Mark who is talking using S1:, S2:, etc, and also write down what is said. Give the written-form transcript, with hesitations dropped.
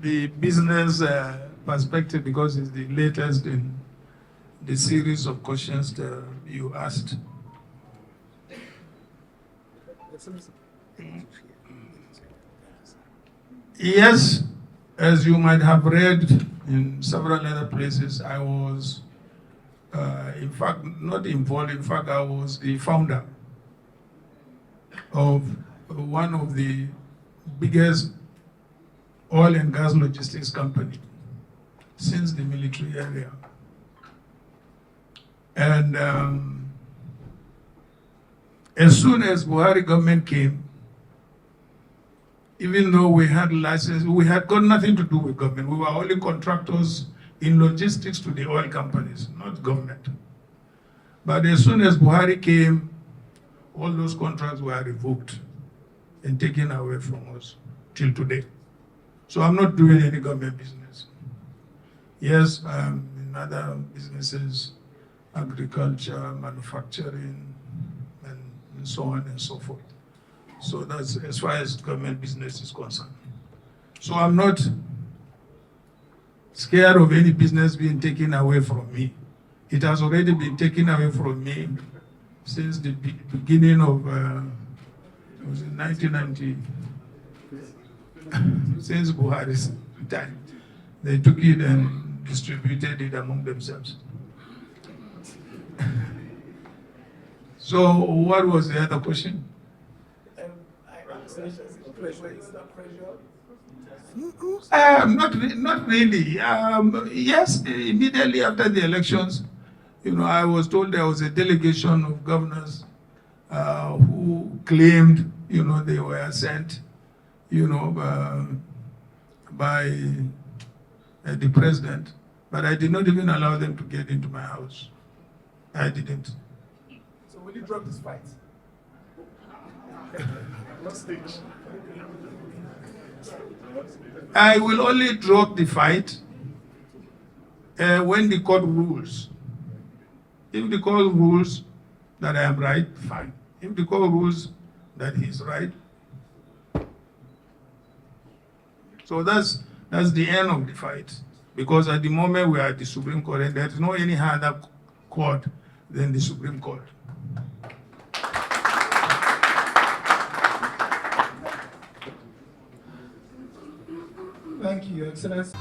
S1: the business perspective, because it's the latest in the series of questions that you asked. Yes, as you might have read in several other places, I was, in fact, not involved. In fact, I was the founder of one of the biggest oil and gas logistics company since the military area. And as soon as Buhari government came, even though we had license, we had got nothing to do with government. We were only contractors in logistics to the oil companies, not government. But as soon as Buhari came, all those contracts were revoked and taken away from us till today. So I'm not doing any government business. Yes, I'm in other businesses, agriculture, manufacturing, and so on and so forth. So that's as far as government business is concerned. So I'm not scared of any business being taken away from me. It has already been taken away from me since the beginning of, it was in 1990, since Buhari's time. They took it and distributed it among themselves. So what was the other question? Not really. Yes, immediately after the elections, I was told there was a delegation of governors who claimed, they were sent, by the president, but I did not even allow them to get into my house. I didn't.
S2: So will you drop this fight? What stage?
S1: I will only drop the fight when the court rules. If the court rules that I am right, fine. If the court rules that he's right, so that's the end of the fight. Because at the moment we are at the Supreme Court, and there is no any other court than the Supreme Court.
S2: Thank you, Your Excellency.